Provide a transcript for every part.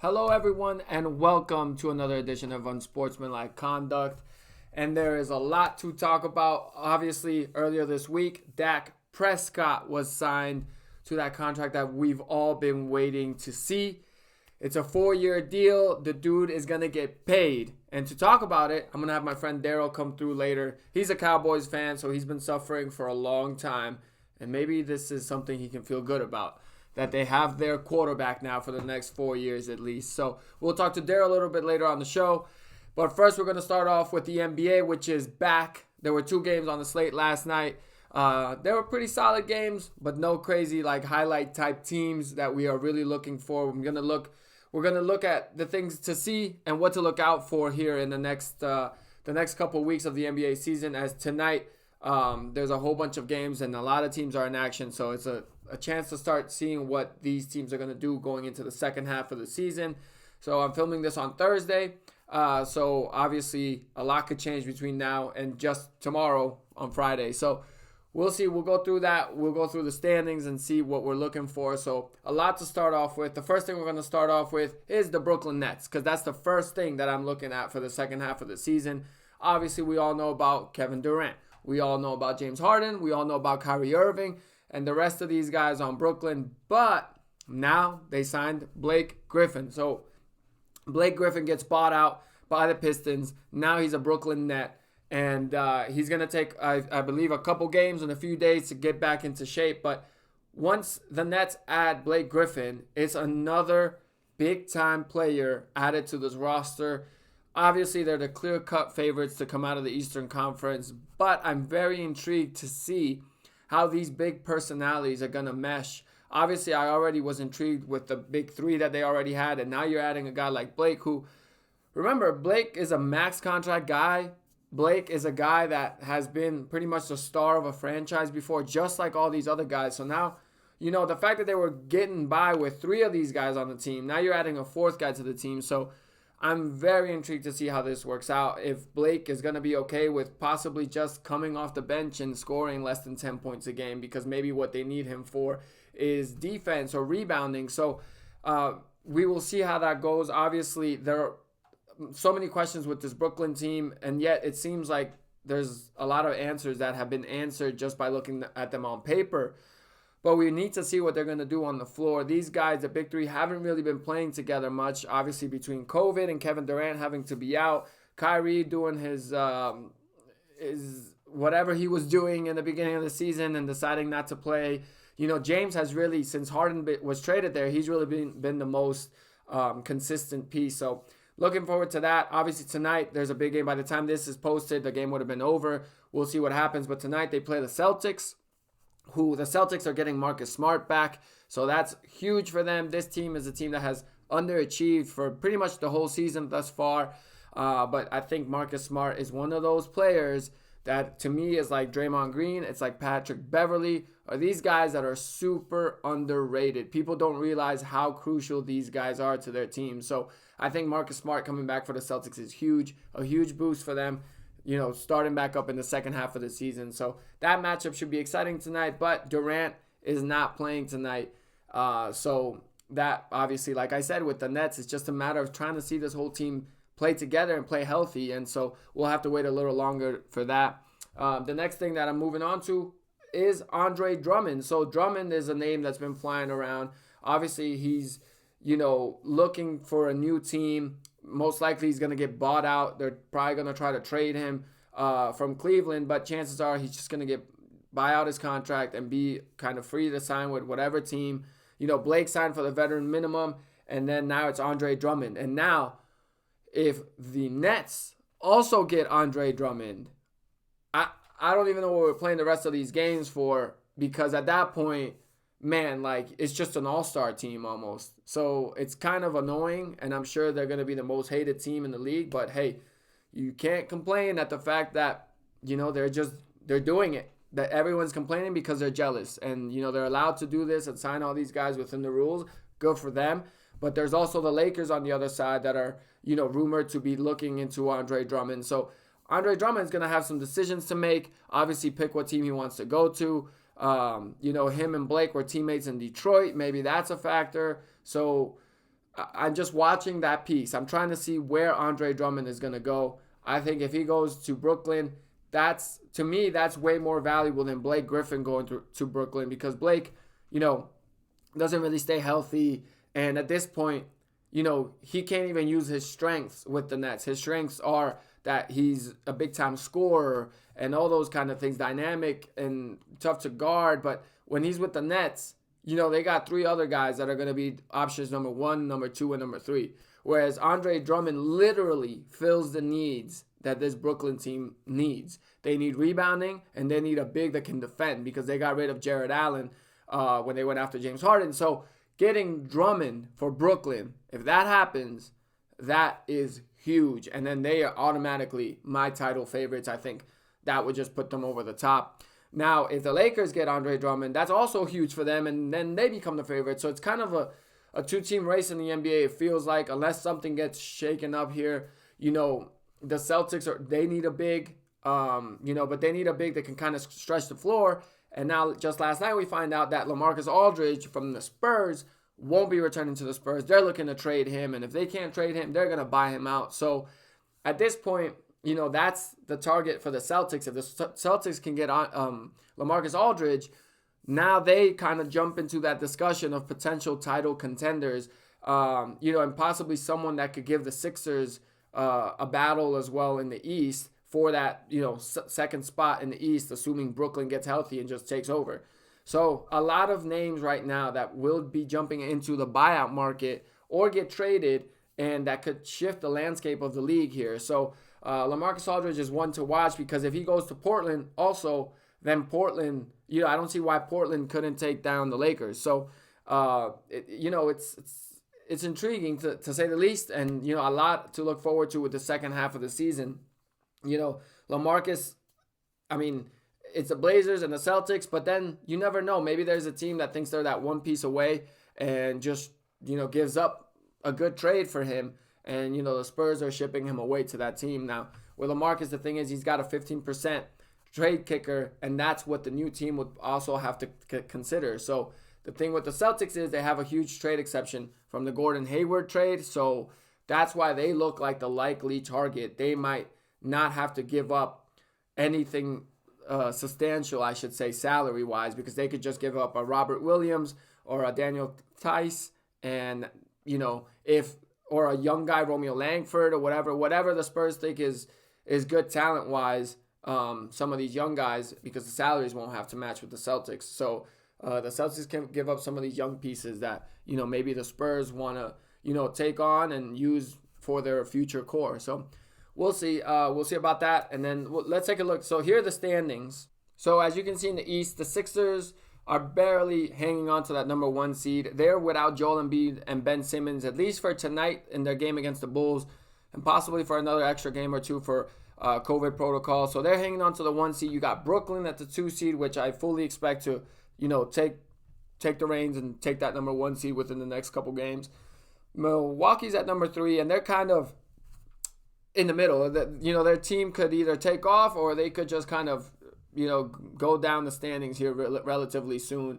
Hello, everyone, and welcome to another edition of Unsportsmanlike Conduct. And there is a lot to talk about. Obviously, earlier this week, Dak Prescott was signed to that contract that we've all been waiting to see. It's a 4-year deal. The dude is going to get paid. And to talk about it, I'm going to have my friend Daryl come through later. He's a Cowboys fan, so he's been suffering for a long time. And maybe this is something he can feel good about, that they have their quarterback now for the next 4 years at least. So we'll talk to Daryl a little bit later on the show. But first, we're going to start off with the NBA, which is back. There were 2 games on the slate last night. They were pretty solid games, but no crazy highlight type teams that we are really looking for. We're going to look at the things to see and what to look out for here in the next couple of weeks of the NBA season. As tonight, there's a whole bunch of games and a lot of teams are in action, so it's a chance to start seeing what these teams are going to do going into the second half of the season. So I'm filming this on Thursday. So obviously a lot could change between now and just tomorrow on Friday. So we'll see. We'll go through that. We'll go through the standings and see what we're looking for. So a lot to start off with. The first thing we're going to start off with is the Brooklyn Nets, because that's the first thing that I'm looking at for the second half of the season. Obviously, we all know about Kevin Durant. We all know about James Harden. We all know about Kyrie Irving and the rest of these guys on Brooklyn. But now they signed Blake Griffin. So Blake Griffin gets bought out by the Pistons. Now he's a Brooklyn Net. And he's going to take, I believe, a couple games and a few days to get back into shape. But once the Nets add Blake Griffin, it's another big-time player added to this roster. Obviously, they're the clear-cut favorites to come out of the Eastern Conference. But I'm very intrigued to see how these big personalities are going to mesh. Obviously, I already was intrigued with the big 3 that they already had. And now you're adding a guy like Blake who, remember, Blake is a max contract guy. Blake is a guy that has been pretty much the star of a franchise before, just like all these other guys. So now, the fact that they were getting by with 3 of these guys on the team, now you're adding a 4th guy to the team. So I'm very intrigued to see how this works out. If Blake is going to be okay with possibly just coming off the bench and scoring less than 10 points a game, because maybe what they need him for is defense or rebounding. So we will see how that goes. Obviously, there are so many questions with this Brooklyn team, and yet it seems like there's a lot of answers that have been answered just by looking at them on paper. But we need to see what they're going to do on the floor. These guys, the big 3, haven't really been playing together much. Obviously, between COVID and Kevin Durant having to be out, Kyrie doing his whatever he was doing in the beginning of the season and deciding not to play. James has really, since Harden was traded there, he's really been the most consistent piece. So looking forward to that. Obviously, tonight, there's a big game. By the time this is posted, the game would have been over. We'll see what happens. But tonight, they play the Celtics, who the Celtics are getting Marcus Smart back. So that's huge for them. This team is a team that has underachieved for pretty much the whole season thus far. But I think Marcus Smart is one of those players that, to me, is like Draymond Green. It's like Patrick Beverly. Are these guys that are super underrated. People don't realize how crucial these guys are to their team. So I think Marcus Smart coming back for the Celtics is huge, a huge boost for them, starting back up in the second half of the season. So that matchup should be exciting tonight, but Durant is not playing tonight. So that, obviously, like I said, with the Nets, it's just a matter of trying to see this whole team play together and play healthy. And so we'll have to wait a little longer for that. The next thing that I'm moving on to is Andre Drummond. So Drummond is a name that's been flying around. Obviously, he's, looking for a new team. Most likely he's going to get bought out. They're probably going to try to trade him from Cleveland, but chances are he's just going to buy out his contract and be kind of free to sign with whatever team. Blake signed for the veteran minimum, and then now it's Andre Drummond. And now, if the Nets also get Andre Drummond, I don't even know what we're playing the rest of these games for, because at that point, man, it's just an all-star team almost. So it's kind of annoying, and I'm sure they're going to be the most hated team in the league. But, hey, you can't complain at the fact that, they're doing it. That everyone's complaining because they're jealous. And, they're allowed to do this and sign all these guys within the rules. Good for them. But there's also the Lakers on the other side that are, rumored to be looking into Andre Drummond. So Andre Drummond's going to have some decisions to make. Obviously, pick what team he wants to go to. Him and Blake were teammates in Detroit. Maybe that's a factor. So I'm just watching that piece. I'm trying to see where Andre Drummond is going to go. I think if he goes to Brooklyn, to me, that's way more valuable than Blake Griffin going to Brooklyn, because Blake, doesn't really stay healthy. And at this point, he can't even use his strengths with the Nets. His strengths are that he's a big-time scorer and all those kind of things, dynamic and tough to guard. But when he's with the Nets, they got 3 other guys that are going to be options number 1, number 2, and number 3. Whereas Andre Drummond literally fills the needs that this Brooklyn team needs. They need rebounding, and they need a big that can defend, because they got rid of Jared Allen when they went after James Harden. So getting Drummond for Brooklyn, if that happens, that is huge. And then they are automatically my title favorites. I think that would just put them over the top. Now, if the Lakers get Andre Drummond, that's also huge for them, and then they become the favorite. So it's kind of a 2-team race in the NBA, it feels like, unless something gets shaken up here. The Celtics, they need a big, but they need a big that can kind of stretch the floor. And now, just last night, we find out that LaMarcus Aldridge from the Spurs won't be returning to the Spurs. They're looking to trade him, and if they can't trade him, they're going to buy him out. So at this point, that's the target for the Celtics. If the Celtics can get on LaMarcus Aldridge, now they kind of jump into that discussion of potential title contenders, and possibly someone that could give the Sixers a battle as well in the East for that, second spot in the East, assuming Brooklyn gets healthy and just takes over. So a lot of names right now that will be jumping into the buyout market or get traded, and that could shift the landscape of the league here. So LaMarcus Aldridge is one to watch, because if he goes to Portland also, then Portland, I don't see why Portland couldn't take down the Lakers. So, it's intriguing to say the least, and, a lot to look forward to with the second half of the season. LaMarcus, it's the Blazers and the Celtics, but then you never know. Maybe there's a team that thinks they're that one piece away and just, gives up a good trade for him. And, the Spurs are shipping him away to that team. Now, with LaMarcus, the thing is he's got a 15% trade kicker, and that's what the new team would also have to consider. So the thing with the Celtics is they have a huge trade exception from the Gordon Hayward trade. So that's why they look like the likely target. They might not have to give up anything substantial, I should say, salary-wise, because they could just give up a Robert Williams or a Daniel Tice, and, or a young guy, Romeo Langford, or whatever the Spurs think is good talent-wise, some of these young guys, because the salaries won't have to match with the Celtics. So the Celtics can give up some of these young pieces that, maybe the Spurs want to, take on and use for their future core. So we'll see. We'll see about that. And then let's take a look. So here are the standings. So as you can see in the East, the Sixers are barely hanging on to that number 1 seed. They're without Joel Embiid and Ben Simmons, at least for tonight in their game against the Bulls, and possibly for another extra game or two for COVID protocol. So they're hanging on to the 1 seed. You got Brooklyn at the 2 seed, which I fully expect to, take the reins and take that number 1 seed within the next couple games. Milwaukee's at number 3, and they're kind of in the middle. Their team could either take off, or they could just kind of, go down the standings here relatively soon.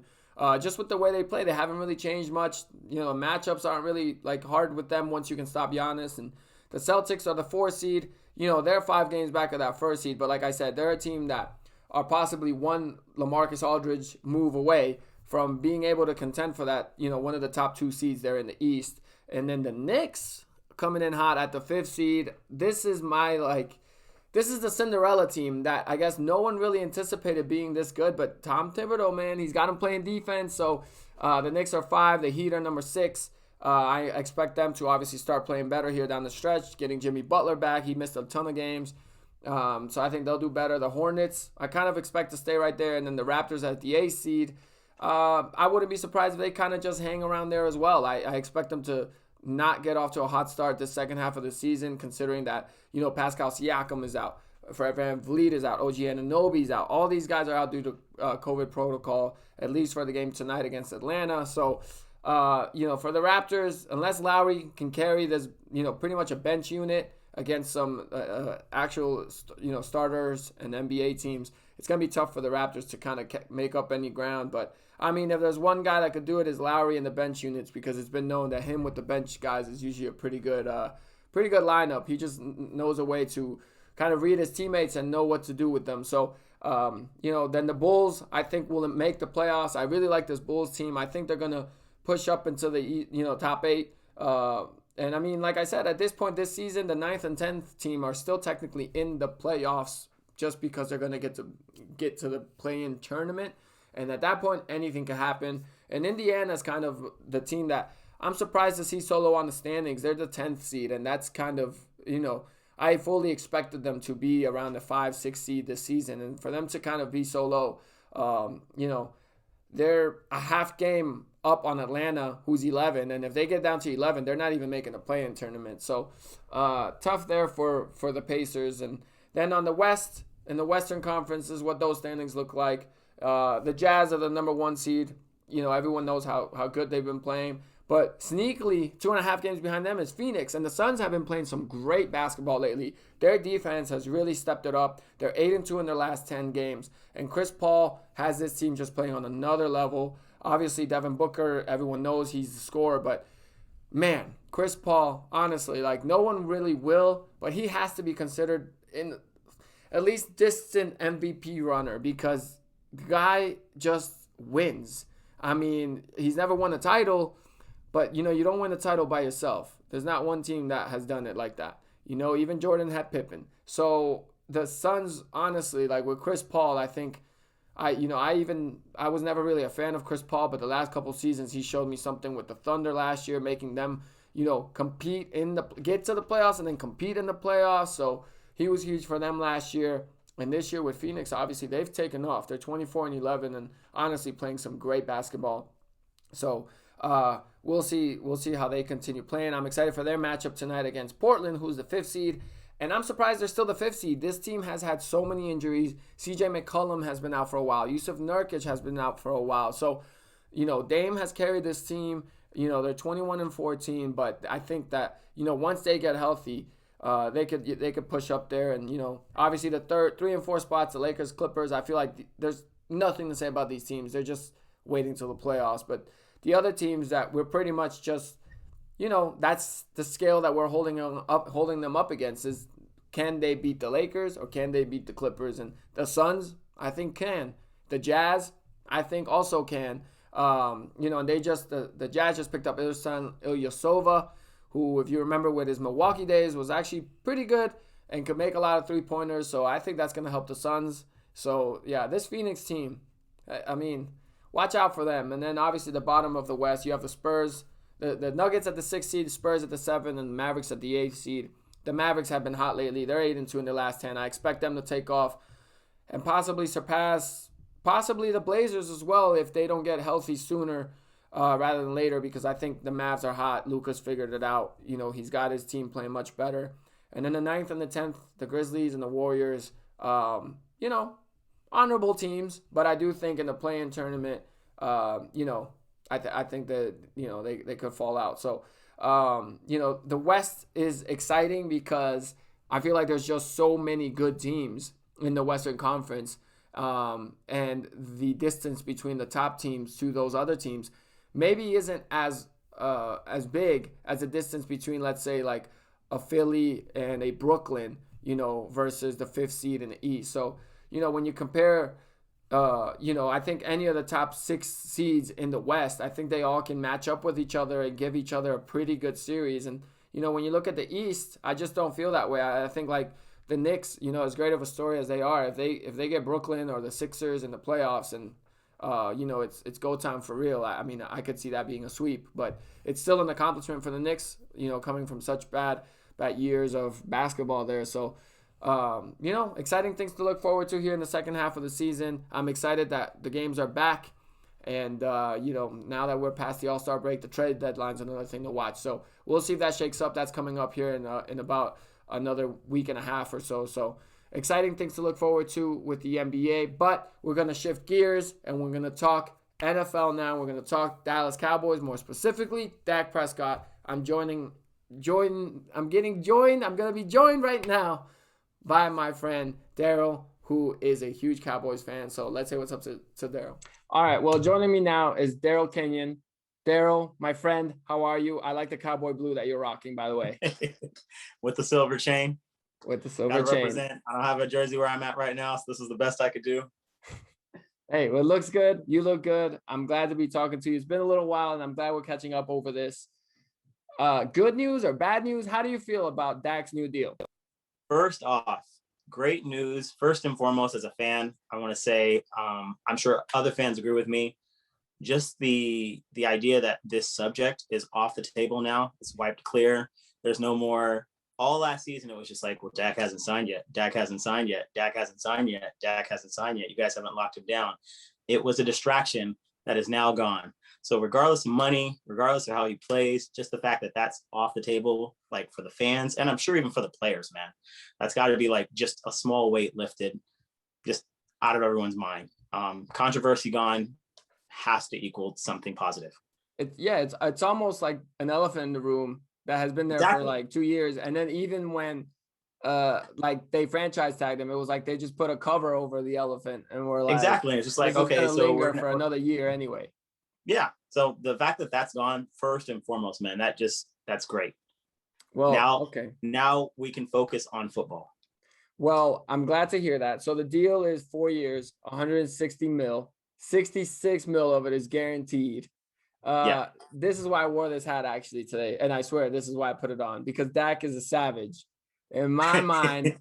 Just with the way they play, they haven't really changed much. Matchups aren't really hard with them once you can stop Giannis. And the Celtics are the 4 seed. They're 5 games back of that 1st seed. But like I said, they're a team that are possibly one LaMarcus Aldridge move away from being able to contend for that, one of the top 2 seeds there in the East. And then the Knicks coming in hot at the 5th seed. This is this is the Cinderella team that I guess no one really anticipated being this good. But Tom Thibodeau, man, he's got them playing defense. So the Knicks are 5. The Heat are number 6. I expect them to obviously start playing better here down the stretch, getting Jimmy Butler back. He missed a ton of games. So I think they'll do better. The Hornets, I kind of expect to stay right there. And then the Raptors at the 8th seed. I wouldn't be surprised if they kind of just hang around there as well. I expect them to not get off to a hot start this second half of the season, considering that, Pascal Siakam is out, Fred VanVleet is out, OG Anunoby's out. All these guys are out due to COVID protocol, at least for the game tonight against Atlanta. So, for the Raptors, unless Lowry can carry this, pretty much a bench unit, against some actual starters and NBA teams, it's going to be tough for the Raptors to kind of make up any ground. But I mean, if there's one guy that could do it, is Lowry in the bench units, because it's been known that him with the bench guys is usually a pretty good lineup. He just knows a way to kind of read his teammates and know what to do with them. So, then the Bulls, I think, will make the playoffs. I really like this Bulls team. I think they're going to push up into the top 8. And I mean, like I said, at this point this season, the 9th and 10th team are still technically in the playoffs, just because they're going to get to the play-in tournament. And at that point, anything can happen. And Indiana is kind of the team that I'm surprised to see solo on the standings. They're the 10th seed, and that's kind of, I fully expected them to be around the 5-6 seed this season. And for them to kind of be so low, they're a half game up on Atlanta, who's 11. And if they get down to 11, they're not even making a play-in tournament. So tough there for the Pacers. And then on the West, in the Western Conference, is what those standings look like. The Jazz are the number 1 seed. Everyone knows how good they've been playing. But sneakily, 2.5 games behind them is Phoenix. And the Suns have been playing some great basketball lately. Their defense has really stepped it up. They're 8-2 in their last 10 games. And Chris Paul has this team just playing on another level. Obviously, Devin Booker, everyone knows he's the scorer. But, man, Chris Paul, honestly, no one really will. But he has to be considered in at least distant MVP runner, because the guy just wins. I mean, he's never won a title. But, you don't win a title by yourself. There's not one team that has done it like that. Even Jordan had Pippen. So the Suns, honestly, with Chris Paul, I think, I was never really a fan of Chris Paul, but the last couple seasons he showed me something with the Thunder last year, making them, compete get to the playoffs and then compete in the playoffs. So he was huge for them last year. And this year with Phoenix, obviously, they've taken off. They're 24-11 and honestly playing some great basketball. So we'll see how they continue playing. I'm excited for their matchup tonight against Portland, who's the 5th seed. And I'm surprised they're still the 5th seed. This team has had so many injuries. CJ McCollum has been out for a while. Yusuf Nurkic has been out for a while. So, Dame has carried this team. They're 21-14, but I think that, once they get healthy, they could push up there. And, obviously the 3 and 4 spots, the Lakers, Clippers, I feel like there's nothing to say about these teams. They're just waiting till the playoffs. But the other teams that we're pretty much just, that's the scale that we're holding them up against, is can they beat the Lakers or can they beat the Clippers? And the Suns, I think, can. The Jazz, I think, also can. And they the Jazz just picked up Ilsan Ilyasova, who, if you remember with his Milwaukee days, was actually pretty good and could make a lot of three-pointers. So I think that's going to help the Suns. So, yeah, this Phoenix team, I mean, watch out for them. And then, obviously, the bottom of the West, you have the Spurs, the Nuggets at the 6th seed, Spurs at the 7th, and the Mavericks at the 8th seed. The Mavericks have been hot lately. They're 8-2 in their last 10. I expect them to take off and possibly surpass the Blazers as well if they don't get healthy sooner rather than later, because I think the Mavs are hot. Luka's figured it out. He's got his team playing much better. And then the 9th and the 10th, the Grizzlies and the Warriors, honorable teams. But I do think in the play-in tournament, I think that, they could fall out. So, the West is exciting because I feel like there's just so many good teams in the Western Conference. And the distance between the top teams to those other teams maybe isn't as big as the distance between, let's say, like a Philly and a Brooklyn, versus the 5th seed in the East. So, when you compare, I think any of the top 6 seeds in the West, I think they all can match up with each other and give each other a pretty good series. And, when you look at the East, I just don't feel that way. I think, like, the Knicks, as great of a story as they are, if they get Brooklyn or the Sixers in the playoffs and, it's go time for real, I mean, I could see that being a sweep. But it's still an accomplishment for the Knicks, coming from such bad years of basketball there. So, exciting things to look forward to here in the second half of the season. I'm excited that the games are back. And, now that we're past the All-Star break, the trade deadline's another thing to watch. So we'll see if that shakes up. That's coming up here in about another week and a half or so. So exciting things to look forward to with the NBA. But we're going to shift gears and we're going to talk NFL now. We're going to talk Dallas Cowboys, more specifically Dak Prescott. I'm joining I'm getting joined. I'm going to be joined right now by my friend Daryl, who is a huge Cowboys fan. So let's say what's up to Daryl. All right. Well, joining me now is Darryl Kenion. Daryl, my friend, how are you? I like the cowboy blue that you're rocking, by the way. With the silver chain. With the silver Gotta chain. Represent. I don't have a jersey where I'm at right now, so this is the best I could do. Hey, well, it looks good. You look good. I'm glad to be talking to you. It's been a little while, and I'm glad we're catching up over this. Good news or bad news? How do you feel about Dak's new deal? First off, great news. First and foremost, as a fan, I want to say I'm sure other fans agree with me. Just the idea that this subject is off the table now. It's wiped clear. There's no more. All last season, it was just like, well, Dak hasn't signed yet. Dak hasn't signed yet. Dak hasn't signed yet. Dak hasn't signed yet. You guys haven't locked him down. It was a distraction that is now gone. So regardless of money, regardless of how he plays, just the fact that that's off the table, like for the fans, and I'm sure even for the players, man, that's got to be like just a small weight lifted, just out of everyone's mind. Controversy gone, has to equal something positive. It's almost like an elephant in the room that has been there for like 2 years. And then even when like they franchise tagged him, it was like they just put a cover over the elephant and we're like, exactly. It's just like, okay, so linger for another year anyway. Yeah. So the fact that that's gone, first and foremost, man, that's great. Well, now we can focus on football. Well, I'm glad to hear that. So the deal is 4 years, 160 mil, 66 mil of it is guaranteed. This is why I wore this hat actually today. And I swear, this is why I put it on, because Dak is a savage. In my mind,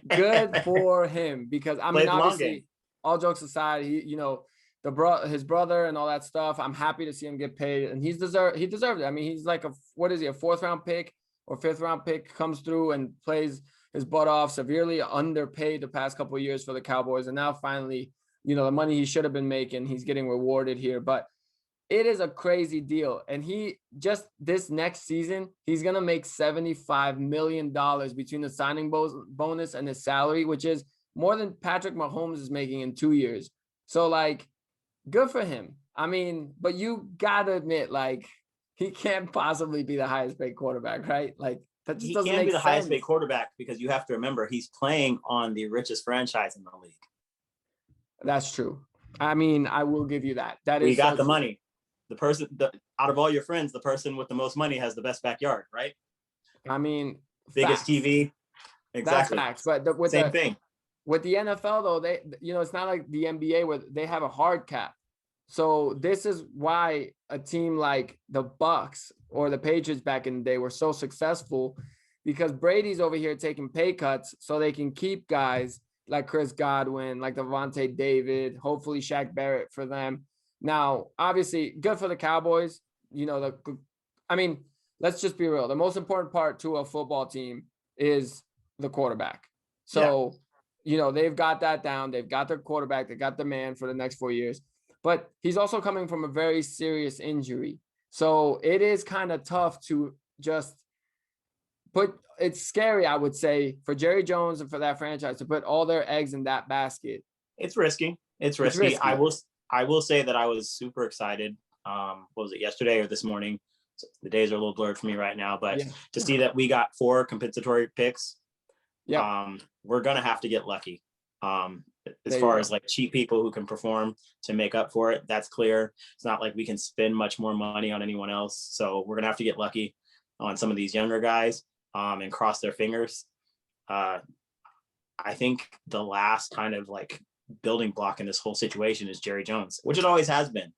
good for him, because I mean, obviously, all jokes aside, his brother and all that stuff, I'm happy to see him get paid, and he deserved it. I mean, he's like a 4th round pick or 5th round pick, comes through and plays his butt off, severely underpaid the past couple of years for the Cowboys. And now finally, the money he should have been making, he's getting rewarded here. But it is a crazy deal. And he just this next season, he's going to make $75 million between the signing bonus and his salary, which is more than Patrick Mahomes is making in 2 years. So like, good for him. I mean, but you got to admit, like, he can't possibly be the highest paid quarterback, right? Like, that just doesn't make sense. He can't be the highest paid quarterback because you have to remember he's playing on the richest franchise in the league. That's true. I mean, I will give you that. You got the money. The person out of all your friends, the person with the most money has the best backyard, right? I mean, biggest facts. TV. Exactly. That's facts. But same thing. With the NFL though, they it's not like the NBA where they have a hard cap. So this is why a team like the Bucks or the Patriots back in the day were so successful, because Brady's over here taking pay cuts so they can keep guys like Chris Godwin, like Devontae David, hopefully Shaq Barrett for them. Now, obviously, good for the Cowboys. Let's just be real. The most important part to a football team is the quarterback. So, they've got that down. They've got their quarterback. They got the man for the next 4 years. But he's also coming from a very serious injury. So it is kind of tough to just it's scary, I would say, for Jerry Jones and for that franchise to put all their eggs in that basket. It's risky. It's risky. I will say that I was super excited. What was it, yesterday or this morning? So the days are a little blurred for me right now, but to see that we got 4 compensatory picks, we're going to have to get lucky. As far as like cheap people who can perform to make up for it, that's clear. It's not like we can spend much more money on anyone else. So we're going to have to get lucky on some of these younger guys and cross their fingers. I think the last kind of like building block in this whole situation is Jerry Jones, which it always has been.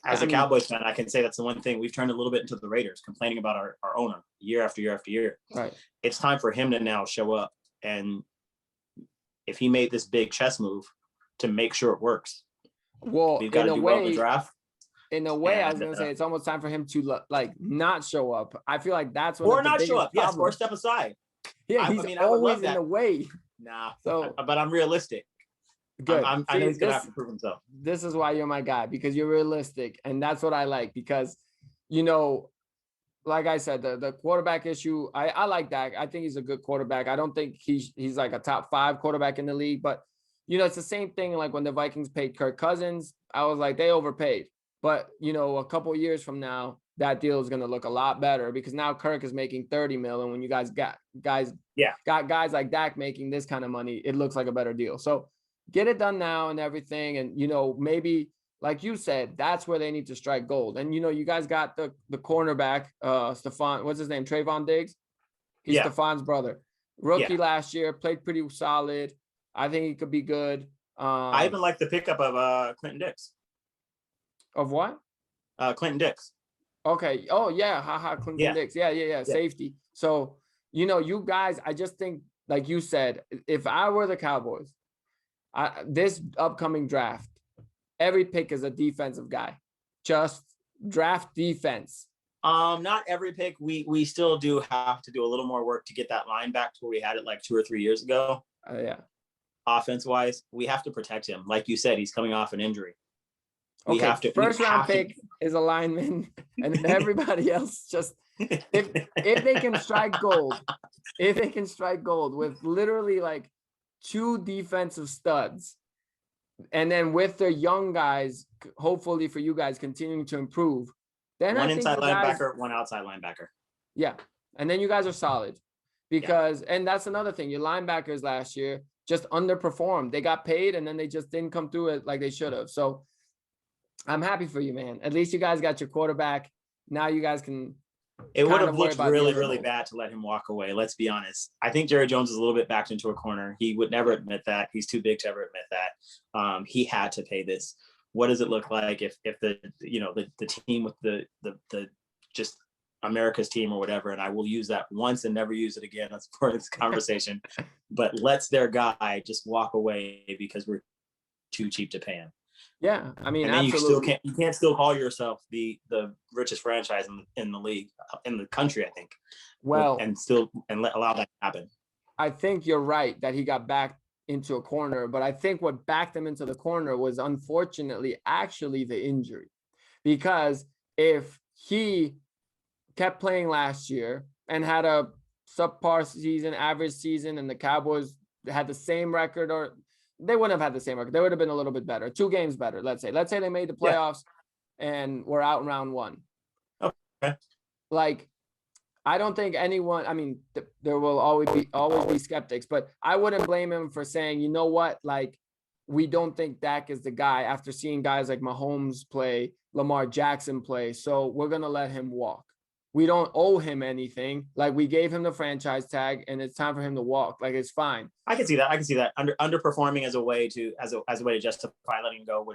As a Cowboys fan, I can say that's the one thing we've turned a little bit into the Raiders, complaining about our owner year after year after year. Right. It's time for him to now show up, and if he made this big chess move to make sure it works, we've got to do well in the draft. In a way, I was going to say it's almost time for him to like not show up. I feel like that's what or not show up. Yes, or step aside. Yeah, he's always in the way. Nah, but I'm realistic. Good. I know he's going to have to prove himself. This is why you're my guy, because you're realistic, and that's what I like. Because, like I said, the quarterback issue, I like Dak. I think he's a good quarterback. I don't think he's like a top 5 quarterback in the league, but it's the same thing. Like when the Vikings paid Kirk Cousins, I was like, they overpaid. But a couple of years from now, that deal is going to look a lot better, because now Kirk is making 30 million. And when you guys got guys like Dak making this kind of money, it looks like a better deal. So get it done now and everything. And, maybe like you said, that's where they need to strike gold. And, you guys got the cornerback, Stephon, what's his name? Trayvon Diggs. He's Stephon's brother. Rookie last year, played pretty solid. I think he could be good. I even like the pickup of Clinton Dix. Of what? Clinton Dix. Okay. Oh, yeah. Clinton Dix. Yeah. Safety. So, you guys, I just think, like you said, if I were the Cowboys, this upcoming draft, every pick is a defensive guy. Just draft defense. Not every pick. We still do have to do a little more work to get that line back to where we had it like 2 or 3 years ago. Yeah. Offense wise, we have to protect him. Like you said, he's coming off an injury. We have to. First round pick is a lineman, and then everybody else just if they can strike gold, with literally like 2 defensive studs, and then with their young guys, hopefully for you guys continuing to improve. Then one inside linebacker, one outside linebacker. Yeah, and then you guys are solid, because and that's another thing. Your linebackers last year just underperformed. They got paid, and then they just didn't come through it like they should have. So I'm happy for you, man. At least you guys got your quarterback. Now you guys can. It would have looked really, really bad to let him walk away. Let's be honest. I think Jerry Jones is a little bit backed into a corner. He would never admit that. He's too big to ever admit that. He had to pay this. What does it look like if the team with the just America's team or whatever, and I will use that once and never use it again as part of this conversation, but lets their guy just walk away because we're too cheap to pay him. Yeah, I mean, and absolutely. you can't still call yourself the richest franchise in the league, in the country, I think. Well, allow that to happen. I think you're right that he got backed into a corner, but I think what backed him into the corner was unfortunately actually the injury, because if he kept playing last year and had a subpar season, average season, and the Cowboys had the same record, or they wouldn't have had the same record. They would have been a little bit better, 2 games better. Let's say they made the playoffs and we're out in round 1. Okay. Like, I don't think anyone, I mean, there will always be skeptics, but I wouldn't blame him for saying, you know what, like, we don't think Dak is the guy after seeing guys like Mahomes play, Lamar Jackson play. So we're going to let him walk. We don't owe him anything. Like, we gave him the franchise tag and it's time for him to walk. Like, it's fine. I can see that. Underperforming as a way to justify letting him go.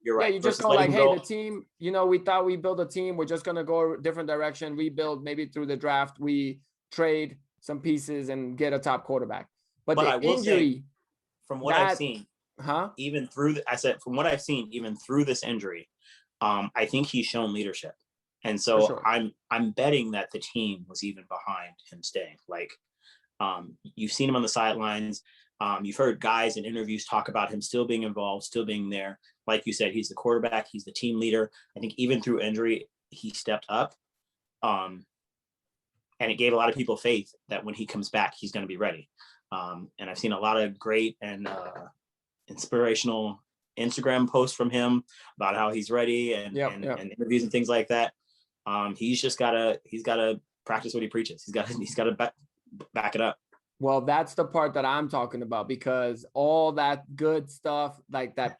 You're right. Yeah, you just go like, hey, the team, we thought we built a team. We're just going to go a different direction, rebuild, maybe through the draft. We trade some pieces and get a top quarterback. But the injury, from what I've seen, even through this injury, I think he's shown leadership. And so sure. I'm betting that the team was even behind him staying. Like, you've seen him on the sidelines. You've heard guys in interviews talk about him still being involved, still being there. Like you said, he's the quarterback. He's the team leader. I think even through injury, he stepped up. And it gave a lot of people faith that when he comes back, he's going to be ready. And I've seen a lot of great and inspirational Instagram posts from him about how he's ready and interviews and things like that. He's gotta practice what he preaches. He's got to back it up. Well, that's the part that I'm talking about, because all that good stuff like that,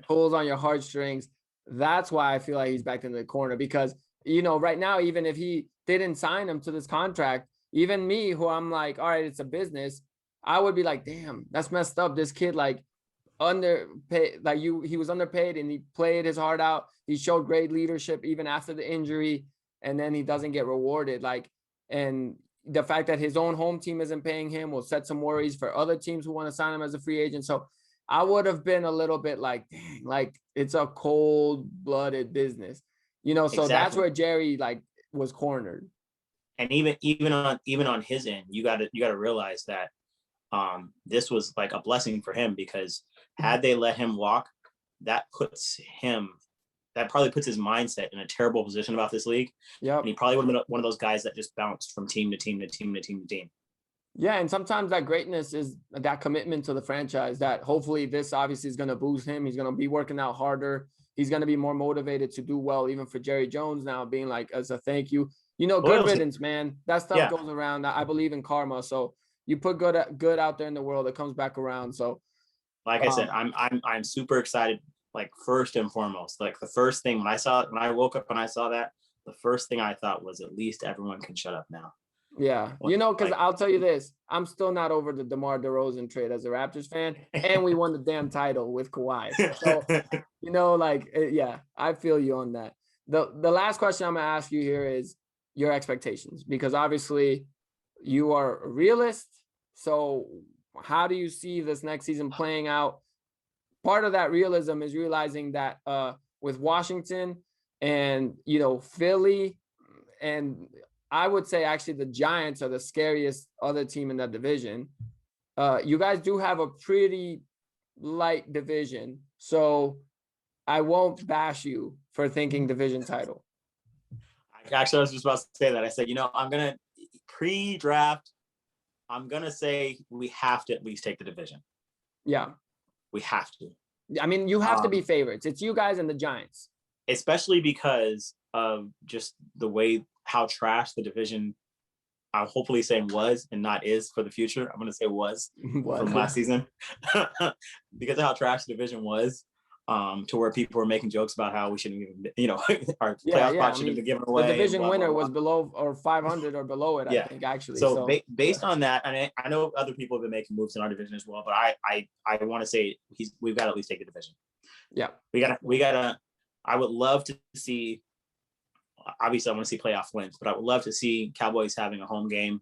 pulls on your heartstrings. That's why I feel like he's back in the corner, because, right now, even if he didn't sign him to this contract, even me, who I'm like, all right, it's a business, I would be like, damn, that's messed up. This kid, like, underpaid, like he was underpaid and he played his heart out. He showed great leadership even after the injury, and then he doesn't get rewarded. Like, and the fact that his own home team isn't paying him will set some worries for other teams who want to sign him as a free agent. So I would have been a little bit like, dang, like, it's a cold-blooded business, so exactly. That's where Jerry was cornered. And even on his end, you got to realize that this was like a blessing for him, because had they let him walk, that probably puts his mindset in a terrible position about this league. Yeah. And he probably would have been one of those guys that just bounced from team to team to team to team to team. Yeah, and sometimes that greatness is that commitment to the franchise that hopefully this obviously is going to boost him. He's going to be working out harder. He's going to be more motivated to do well, even for Jerry Jones now being like, as a thank you. You know, good riddance, man. That stuff goes around. I believe in karma. So you put good out there in the world, it comes back around. So like I said, I'm super excited. Like first and foremost, like the first thing when I woke up and I saw that, the first thing I thought was at least everyone can shut up now. Yeah, you know, because I'll tell you this, I'm still not over the DeMar DeRozan trade as a Raptors fan, and we won the damn title with Kawhi. So, you know, like, yeah, I feel you on that. The last question I'm gonna ask you here is your expectations, because obviously you are a realist. So, how do you see this next season playing out? Part of that realism is realizing that with Washington and, you know, Philly, and I would say actually the Giants are the scariest other team in that division. You guys do have a pretty light division, so I won't bash you for thinking division title. Actually, I was just about to say that. I said, you know, I'm going to pre-draft, I'm going to say we have to at least take the division. Yeah. We have to. I mean, you have to be favorites. It's you guys and the Giants. Especially because of just the way how trash the division, I'm hopefully saying was and not is for the future. I'm going to say was from last season because of how trash the division was, to where people were making jokes about how we shouldn't even, you know, our playoff spot shouldn't have been given away. The division winner was below or 500 or below it, I think, actually. So based on that, and I know other people have been making moves in our division as well, but I want to say we've got to at least take the division. Yeah. We gotta, I would love to see, obviously I want to see playoff wins, but I would love to see Cowboys having a home game,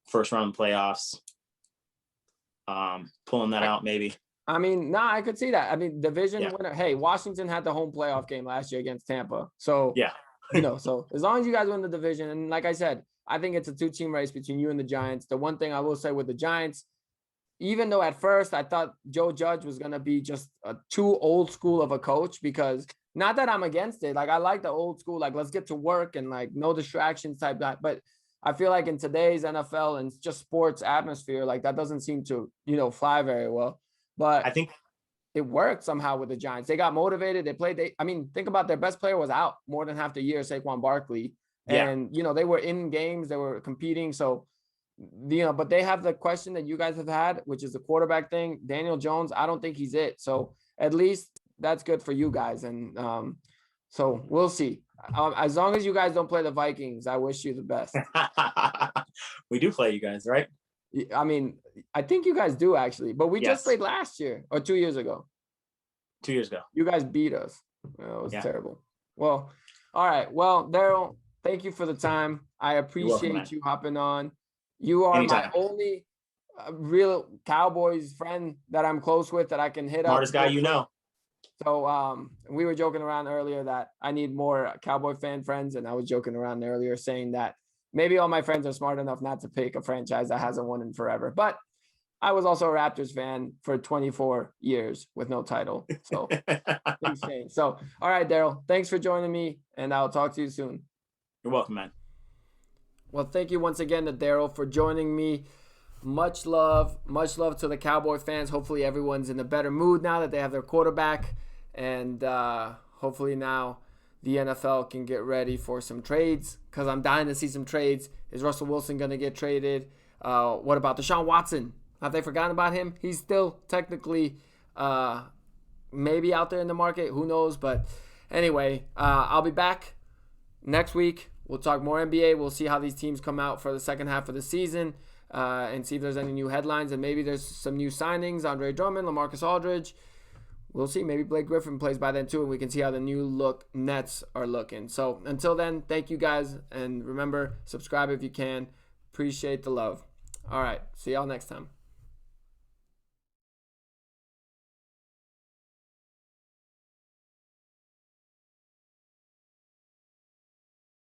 first round playoffs, pulling that out maybe. I mean, I could see that. I mean, division winner. Hey, Washington had the home playoff game last year against Tampa. So, you know, so as long as you guys win the division, and like I said, I think it's a 2-team race between you and the Giants. The one thing I will say with the Giants, even though at first I thought Joe Judge was going to be just a too old school of a coach, because not that I'm against it. Like, I like the old school, like, let's get to work and like no distractions type guy. But I feel like in today's NFL and just sports atmosphere, like that doesn't seem to, you know, fly very well. But I think it worked somehow with the Giants. They got motivated. They played. I mean, think about their best player was out more than half the year, Saquon Barkley. And, you know, they were in games. They were competing. So, you know, but they have the question that you guys have had, which is the quarterback thing. Daniel Jones, I don't think he's it. So at least that's good for you guys. And so we'll see. As long as you guys don't play the Vikings, I wish you the best. We do play you guys, right? I mean, I think you guys do actually, but we just played last year or 2 years ago. 2 years ago. You guys beat us. It was terrible. Well, all right. Well, Daryl, thank you for the time. I appreciate you hopping on. You are my only real Cowboys friend that I'm close with that I can hit up. Smartest guy you know. So we were joking around earlier that I need more Cowboy fan friends, and I was joking around earlier saying that maybe all my friends are smart enough not to pick a franchise that hasn't won in forever. But I was also a Raptors fan for 24 years with no title. So things change. So, all right, Daryl, thanks for joining me, and I'll talk to you soon. You're welcome, man. Well, thank you once again to Daryl for joining me. Much love to the Cowboy fans. Hopefully everyone's in a better mood now that they have their quarterback. And hopefully now the NFL can get ready for some trades, because I'm dying to see some trades. Is Russell Wilson going to get traded? What about Deshaun Watson? Have they forgotten about him? He's still technically maybe out there in the market. Who knows? But anyway, I'll be back next week. We'll talk more NBA. We'll see how these teams come out for the second half of the season and see if there's any new headlines. And maybe there's some new signings. Andre Drummond, LaMarcus Aldridge. We'll see. Maybe Blake Griffin plays by then too, and we can see how the new look Nets are looking. So until then, thank you guys. And remember, subscribe if you can. Appreciate the love. All right. See y'all next time.